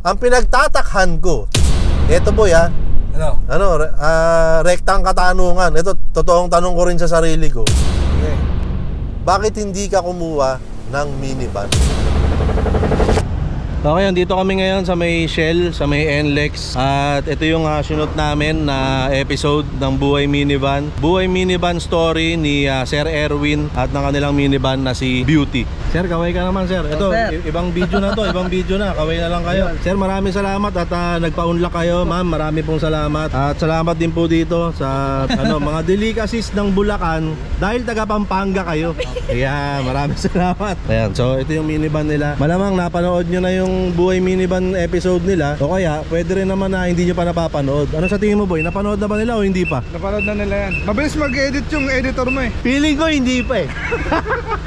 Ang pinagtatakhan ko, eto boy ha, rektang katanungan. Ito, totoong tanong ko rin sa sarili ko. Okay. Bakit hindi ka kumuha ng minivan? Okay, dito kami ngayon sa may Shell, sa may NLEX. At ito yung sinut namin na episode ng Buhay Minivan. Buhay Minivan story ni Sir Erwin at ng kanilang minivan na si Beauty. Sir, kaway ka naman sir. Ito, ibang video na to, ibang video na. Kaway na lang kayo. Sir, maraming salamat at nagpa-unlock kayo. Ma'am, marami pong salamat. At salamat din po dito sa mga delicacies ng Bulacan dahil taga Pampanga kayo. Ayan, maraming salamat. Ayan, so ito yung minivan nila. Malamang napanood nyo na yung Buhay Minivan episode nila. O kaya, pwede rin naman na hindi nyo pa napapanood. Ano sa tingin mo boy? Napanood na ba nila o hindi pa? Napanood na nila yan. Mabilis mag-edit yung editor mo eh. Feeling ko hindi pa eh.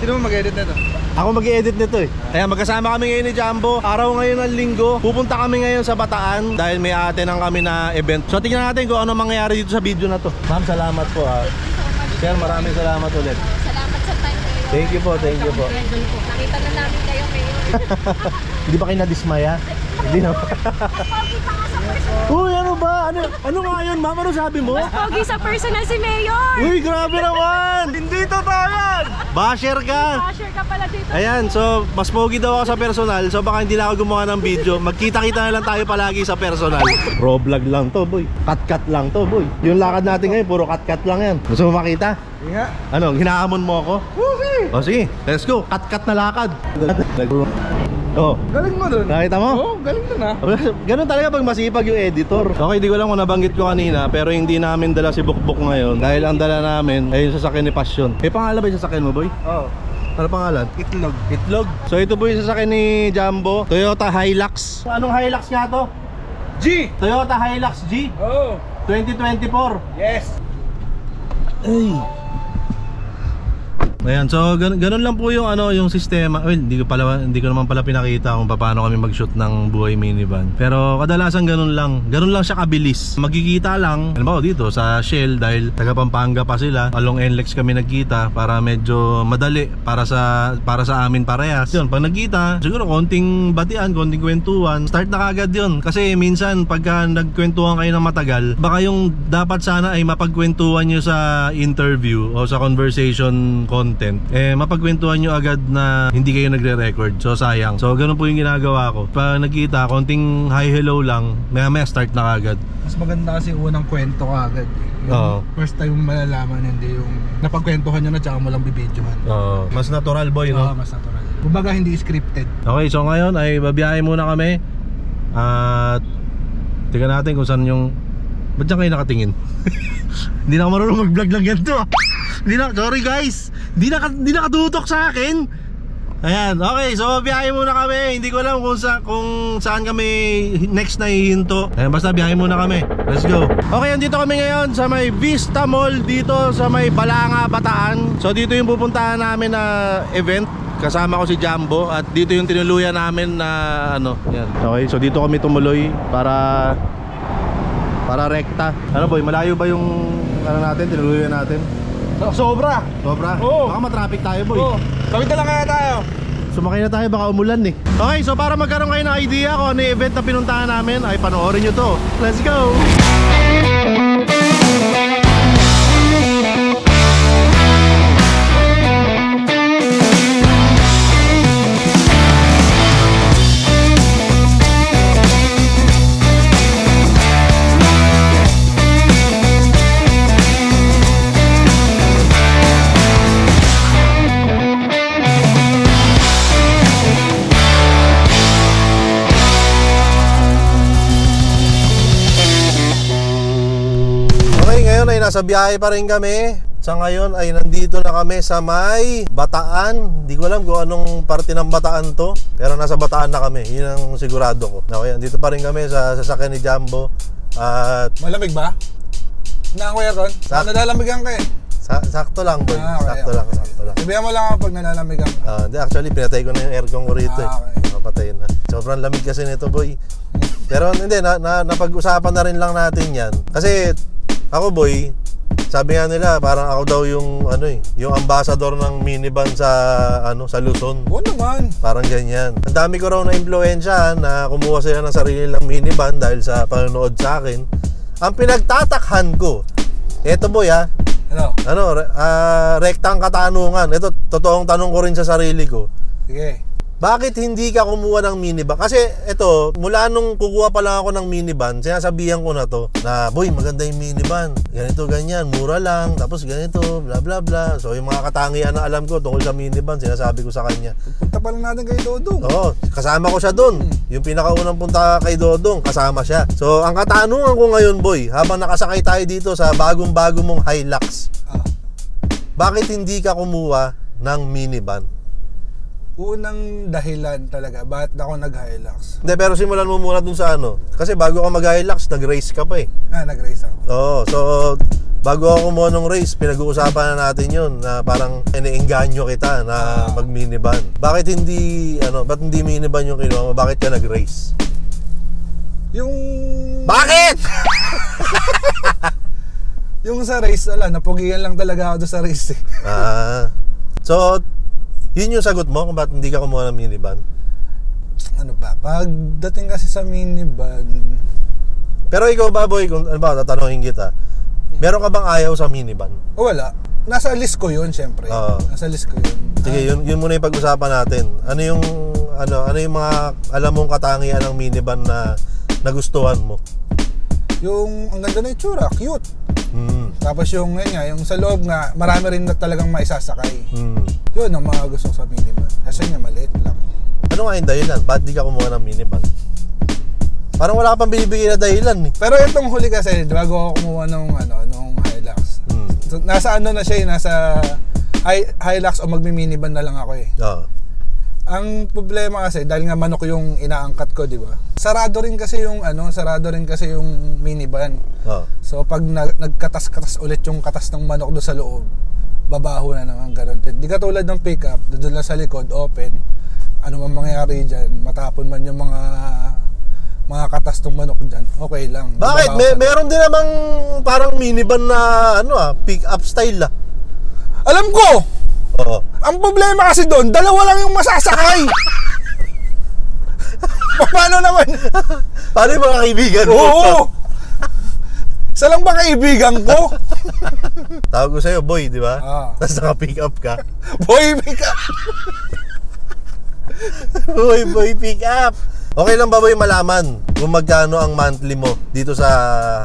Sino mo mag-edit na ito? Ako mag-i-edit nito eh. Kaya magkasama kami ngayon ni Jumbo. Araw ngayon ng linggo. Pupunta kami ngayon sa Bataan dahil may ate-nang kami na event. So tingnan natin kung ano mangyayari dito sa video na to. Ma'am, salamat po ha. Sir, maraming salamat ulit. Salamat sa time kayo. Thank you po, thank you po. Nakita na namin kayo ngayon. Hindi ba kayo nadismaya? Hindi na. Uy, ano ba? Ano nga yun, ma'am? Ano sabi mo? Mas pogi sa personal si Mayor. Uy, grabe naman! Hindi totoo yan! Basher ka! Basher ka pala dito. Ayan, so mas pogi daw ako sa personal. So baka hindi na ako gumawa ng video. Magkita-kita na lang tayo palagi sa personal. Pro vlog lang to, boy. Cut-cut lang to, boy. Yung lakad natin ngayon, puro cut-cut lang yan. Gusto mo makita? Nga. Ano, hinahamon mo ako? Okay. O sige, let's go. Cut-cut na lakad. Oh, Galing mo dun. nakita mo? Oo, galing dun ha. Ganun talaga pag masipag yung editor. Okay, di ko lang kung nabanggit ko kanina, pero hindi namin dala si Bukbuk ngayon dahil ang dala namin ay yung sasakyan ni Passion. May pangalan ba yung sasakyan mo, boy? Oo. Ano pangalan? Itlog. Itlog. So ito po yung sasakyan ni Jumbo, Toyota Hilux. Anong Hilux nga to? G! Toyota Hilux G Oo. 2024. Yes. Ay. Ayan, so ganun lang po yung yung sistema. Well, hindi ko naman pala pinakita kung paano kami mag-shoot ng Buhay Minivan. Pero kadalasan ganun lang siya kabilis. Magkikita lang, halimbawa dito sa Shell dahil taga Pampanga pa sila. Along NLEX kami nagkita para medyo madali para sa amin parehas. Yun, pag nagkita, siguro konting batian, konting kwentuhan, start na kagad yun. Kasi minsan pagka nagkwentuhan kayo ng matagal, baka yung dapat sana ay mapagkwentuhan nyo sa interview o sa conversation content, mapagkwentuhan nyo agad na hindi kayo nagre-record. So sayang. So ganun po yung ginagawa ko. Pag nagkita, konting hi hello lang, maya start na agad. Mas maganda kasi unang kwento ka agad. Oo. First time malalaman, hindi yung napagkwentuhan nyo na tsaka mo lang bibidyohan. Mas natural boy, no? Oo, mas natural. Kumbaga hindi scripted. Okay, so ngayon ay babiyahe muna kami. At tingnan natin kung saan yung... Ba't dyan kayo nakatingin? Hindi na ako marunong mag-vlog lang ganito. Sorry guys, Hindi nakatutok sa akin. Ayan, okay, so biyahe muna kami. Hindi ko alam kung saan kami next na hihinto. Ayan, basta biyahe muna kami. Let's go. Okay, andito kami ngayon sa may Vista Mall dito sa may Balanga, Bataan. So dito yung pupuntahan namin na event. Kasama ko si Jumbo at dito yung tinuluyan namin na yan. Okay, so dito kami tumuloy para rekta. Ano boy, malayo ba yung natin, tinuluyan natin? Sobra. Sobra? Oo. Baka matraffic tayo boy. Oo. Tawid na lang kaya tayo. Sumakay na tayo, baka umulan eh. Okay, so para magkaroon kayo ng idea kung ano yung event na pinuntahan namin, ay panoorin nyo to. Let's go! Nasa biyahe pa rin kami. Sa ngayon ay nandito na kami sa may Bataan. Hindi ko alam kung anong parte ng Bataan to, pero nasa Bataan na kami. Yun ang sigurado ko. Okay, nandito pa rin kami sa sasakyan ni Jumbo. At malamig ba? Kuya Ron? Nalalamigan ka eh. Sakto lang boy. Okay, sakto lang. Sabihan mo lang pag nalalamigan ka. Actually pinatay ko na yung aircon ko rito okay. Napatay na. Sobrang lamig kasi nito boy. Pero hindi, napag-usapan na rin lang natin yan. Kasi ako boy, Sabi nga nila, parang ako daw yung yung ambassador ng minivan sa Luzon. Oo naman. Parang ganyan. Ang dami ko raw na impluwensya na kumuha sila ng sarili lang minivan dahil sa panonood sa akin. Ang pinagtatakhan ko, eto boy rektang katanungan. Ito, totoong tanong ko rin sa sarili ko. Sige. Bakit hindi ka kumuha ng minivan? Kasi ito, mula nung kukuha pa lang ako ng minivan, sinasabihan ko na to na, boy, maganda yung minivan. Ganito, ganyan, mura lang. Tapos ganito, bla bla bla. So yung mga katangian na alam ko tungkol sa minivan, sinasabi ko sa kanya. Punta pa lang natin kay Dodong. Oo, kasama ko siya doon. Yung pinakaunang punta kay Dodong, kasama siya. So ang katanungan ko ngayon, boy, habang nakasakay tayo dito sa bagong-bago mong Hilux, bakit hindi ka kumuha ng minivan? Unang dahilan talaga, bakit ako nag-Hilux? Hindi, pero simulan mo muna dun sa Kasi bago ako mag-Hilux, nag-race ka pa eh. Nag-race ako. Oo, so bago ako kumuha ng race, pinag-uusapan na natin yun na parang iniengganyo kita na mag-minivan. Bakit hindi, ba't hindi minivan yung kinuha mo? Bakit ka nag-race? Yung... Bakit? Yung sa race, napugian lang talaga ako doon sa race eh. So, yun yung sagot mo kung ba't hindi ka kumuha ng minivan? Pagdating kasi sa minivan... Pero ikaw ba, boy, kung tatanungin kita, meron ka bang ayaw sa minivan? Wala. Nasa list ko yun, syempre. Nasa list ko yun. Sige, yun muna yung pag-usapan natin. Ano yung mga alam mong katangian ng minivan na nagustuhan mo? Yung ang ganda na itsura, cute. Tapos yung sa loob nga, marami rin na talagang maisasakay. Yun ang mga gusto sa minivan. Kasi nga maliit lang. Ano nga yung dahilan? Ba't di ka kumuha ng minivan? Parang wala ka pang binibigay na dahilan eh. Pero itong huli kasi, bago ako kumuha nung Hilux. So, nasa na siya eh, nasa Hilux o magmi-minivan na lang ako eh. Ang problema kasi dahil nga manok yung inaangkat ko, di ba? Sarado rin kasi yung minivan. So pag nagkatas-katas ulit yung katas ng manok do sa loob, babaho na naman ganun. Di katulad ng pickup, doon lang sa likod, open. Ano man mangyayari diyan, matapon man yung mga katas ng manok diyan, okay lang. Bakit? Meron din namang parang minivan na pick-up style . Alam ko. Oo. Ang problema kasi doon, dalawa lang yung masasakay. Paano naman? Paano yung mga kaibigan mo? Oo. Isa lang ba kaibigan ko? Tawag ko sa'yo, boy, di ba? Tapos naka-pick up ka. Boy, pick up. boy, pick up. Okay lang ba, boy, malaman kung magkano ang monthly mo dito sa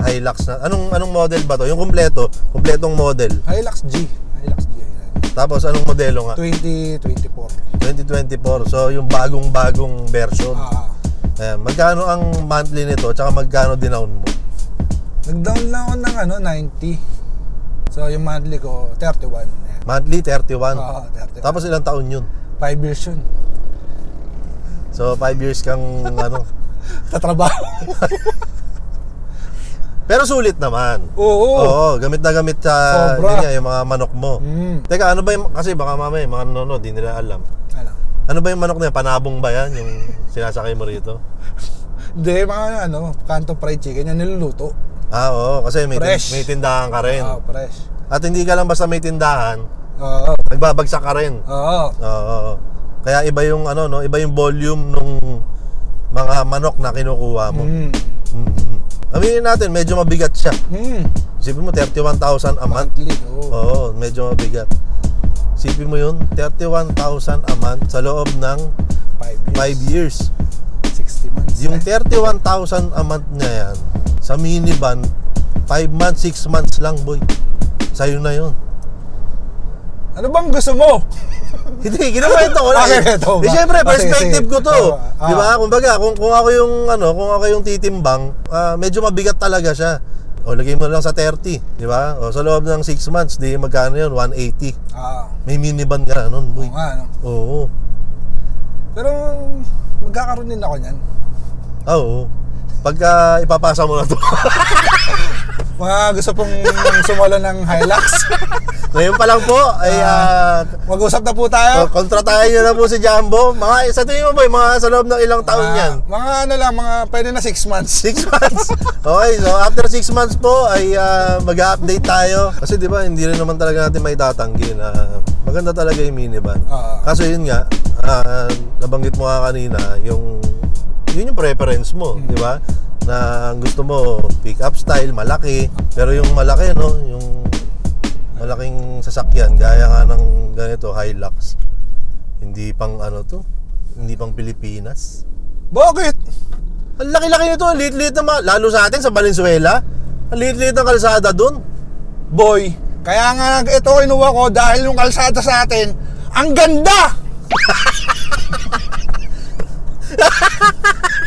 Hilux na? Anong model ba to? Yung kompletong model. Hilux G. Tapos anong modelo nga? 2024. So yung bagong version. Ayan, magkano ang monthly nito? Tsaka magkano dinown mo? Nag-down lang ako ng 90. So yung monthly ko 31. Ayan. Monthly 31. 31. Tapos ilang taon yun? 5 years yun. So 5 years kang tatrabaho. Pero sulit naman. Oo, gamit na gamit sa yung mga manok mo. Teka, ano ba yung, kasi baka mamaya mga nanonood, di nila alam. Ano ba yung manok na yan? Panabong ba yan? Yung sinasakay mo rito? Hindi, mga kanto fried chicken, yan niluluto. Oo, kasi may tindahan ka rin. Fresh. At hindi ka lang basta may tindahan, nagbabagsak ka rin. Oo. Kaya iba yung iba yung volume nung mga manok na kinukuha mo. Aminin natin, medyo mabigat siya. Isipin mo, 31,000 a month. Oo, medyo mabigat. Isipin mo yun, 31,000 a month sa loob ng 5 years. 60 months. Yung 31,000 a month na yan, sa minivan, 5 months, 6 months lang, boy. Sa'yo na yun. Ano bang gusto mo? Hindi, ginakwento ko lang. Siyempre, perspective ko to. Di ba? Kumbaga, kung ako yung titimbang, medyo mabigat talaga siya. O, lagay mo lang sa 30, di ba? O, sa loob ng 6 months, di magkano yun? 180. May minivan ka na nun, boy. Oo. Pero, magkakaroon din ako niyan. Oo. Pagka ipapasa mo na to. Mga gusto pong sumalo ng Hilux. Ngayon pa lang po ay Mag-usap na po tayo. kontratahin nyo na po si Jumbo. Mga sa tingin mo boy, mga sa loob ng ilang taon yan? Mga ano lang, mga pwede na 6 months. 6 months. Okay, so after 6 months po ay mag-update tayo. Kasi di ba hindi rin naman talaga natin may tatanggi na maganda talaga yung minivan. Kaso yun nga, nabanggit mo nga kanina, yun yung preference mo, di ba? Na gusto mo pick-up style, malaki. Pero yung malaki, no, yung malaking sasakyan, gaya nga ng ganito, Hilux. Hindi pang ano to, hindi pang Pilipinas. Bakit? Ang laki-laki nito, ang liit-liit na lalo sa atin sa Valenzuela. Ang liit-liit ng kalsada dun. Boy, kaya nga ito kinuha ko dahil yung kalsada sa atin, ang ganda!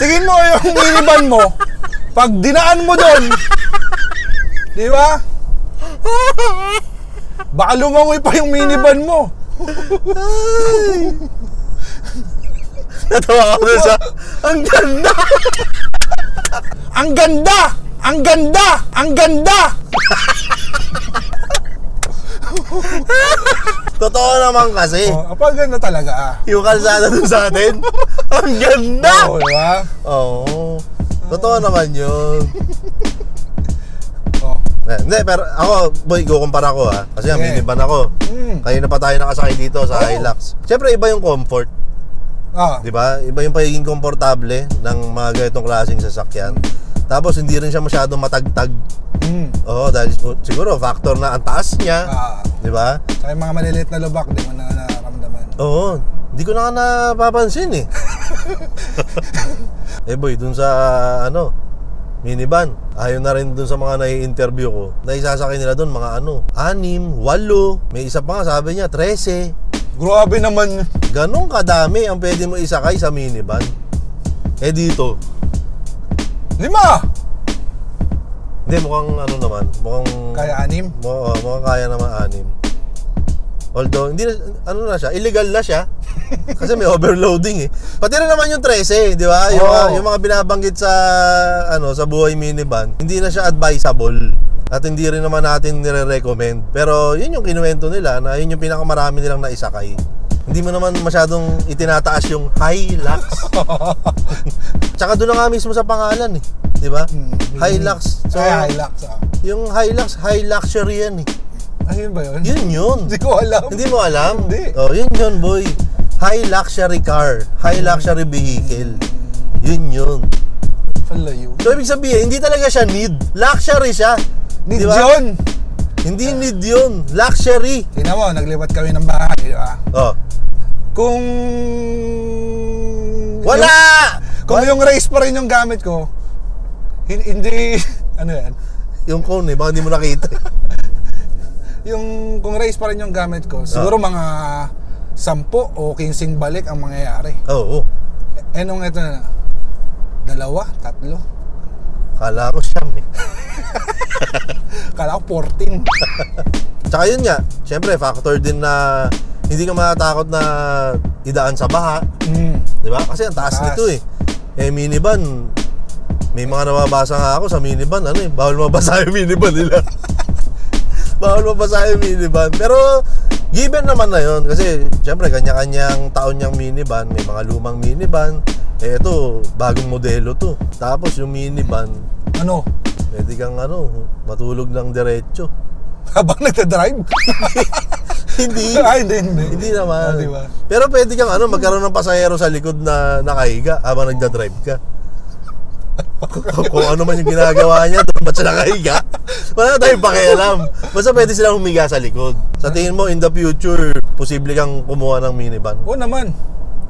Tingin mo yung minivan mo, pag dinaan mo doon, di ba? Baka lumangoy pa yung minivan mo. Natawa ako dun sa, ang ganda! Ang ganda! Ang ganda! Ang ganda! Totoo naman kasi. Apag ganda talaga Yung kalsada dun sa atin, ang ganda! Oo, di ba? Oo. Totoo naman yun. Oh. Hindi, pero ako, boy, kukumpara ko kasi ang minivan ako. Kanina pa tayo nakasakay dito sa Hilux. Siyempre, iba yung comfort. Di ba? Iba yung pagiging komportable ng mga ganitong klaseng sasakyan. Tapos, hindi rin siya masyadong matagtag. Oo, dahil siguro, factor na ang taas niya. Di ba? Sa mga maliliit na lubak, di mo na nararamdaman. Oo. Hindi ko na napapansin eh. Boy, dun sa minivan, ayon na rin dun sa mga nai-interview ko, na isasakay nila dun mga 6, 8, may isa pa nga sabi niya 13. Grabe naman. Ganong kadami ang pwede mo isakay sa minivan. Dito 5. hindi, mukhang naman, mukhang Kaya 6? mukhang kaya naman 6. Although, hindi na, na siya, illegal na siya. Kasi may overloading eh. Pati rin naman yung 13, di ba? Yung mga binabanggit sa sa buhay minivan, hindi na siya advisable. At hindi rin naman natin nire-recommend. Pero yun yung kinuwento nila na yun yung pinakamarami nilang naisakay. Hindi mo naman masyadong itinataas yung Hilux. Tsaka doon na nga mismo sa pangalan eh. Di ba? Hilux. So, Hilux. Yung Hilux, high luxury yan eh. Ayun ba yun? Yun. Hindi ko alam. Hindi mo alam? Hindi. Oh, yun boy. High luxury car, high luxury vehicle. Yun. Palayo. So ibig sabihin, hindi talaga siya need. Luxury siya. Need Diba? yun. Hindi need yun. Luxury. Tingnan mo, naglipat kami ng bahay, di ba? Oh. Kung... Wala! Kung yung race pa rin yung gamit ko, hindi... Ano yan? Yung cone baka hindi mo nakita. Kung race pa rin yung gamit ko, siguro mga 10 o 15 balik ang mangyayari. Oo. Nung ito na, 2, 3. Kala ko siyam eh. Kala ko 14. Tsaka yun nga, syempre factor din na hindi ka matatakot na idaan sa baha. Di ba? Kasi ang taas nito eh. Minivan, may mga nababasa nga ako sa minivan, bawal mabasa yung minivan nila. Bawal mabasa yung minivan. Pero given naman na yun. Kasi syempre kanya-kanyang taon niyang minivan. May mga lumang minivan. Ito, bagong modelo to. Tapos yung minivan, pwede kang matulog ng diretso. Habang nagdadrive? Hindi. Hindi naman. Diba? Pero pwede kang magkaroon ng pasahero sa likod na nakahiga habang nagdadrive ka. Kung ano man yung ginagawa niya, doon ba't siya nakahiga? Wala na tayong pakialam. Basta pwede silang humiga sa likod. Sa tingin mo, in the future, posible kang kumuha ng minivan? Oo naman.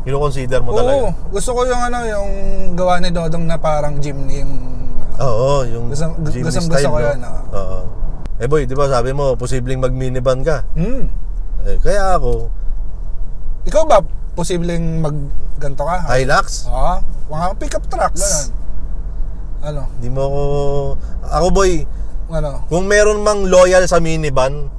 Kino-consider mo talaga? Oo. Gusto ko yung yung gawa ni Dodong na parang jeepney. Oo, yung Gusto style, ko no? yan. Oo. Boy, di ba sabi mo, posibleng mag-minivan ka? Kaya ako... Ikaw ba, posibleng mag-ganto ka? Hilux? Oo. Mga pick-up truck, gano'n. Di mo ako... Ako boy, kung meron mang loyal sa minivan,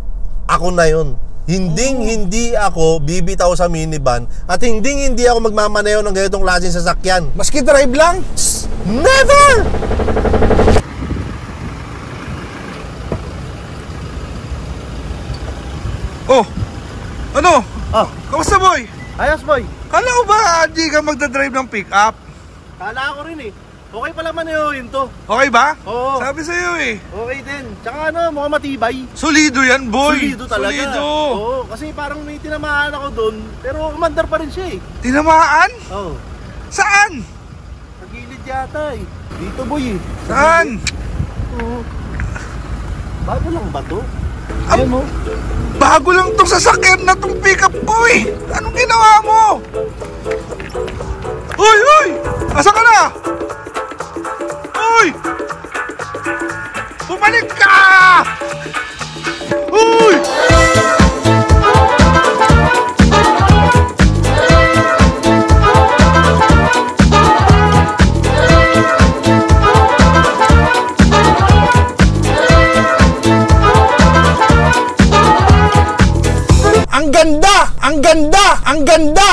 ako na yun. Hindi ako bibitaw sa minivan at hindi ako magmamaneho ng ganitong klaseng sasakyan. Maski drive lang? Never! Oh, ano? Oh, Kamusta boy? ayos boy. Kala ko ba di ka magdadrive ng pick-up? Kala ko rin eh. Okay pala man yun to. Okay ba? Oo. Sabi sa'yo eh. Okay din. Tsaka ano, mukhang matibay. Solido yan boy. Solido talaga. Solido. Oo, kasi parang may tinamaan ako doon, pero umandar pa rin siya eh. Tinamaan? Oo. Saan? Sa gilid yata eh. Dito boy eh. Sa Saan? gilid. Oo. Bago lang ba to? Am- Ayan mo. Bago lang tong sasakyan na tong pick-up ko eh. Anong ginawa mo? Uy, uy! Asa ka na? Uy! Bumalik ka! Uy! Ang ganda! Ang ganda! Ang ganda!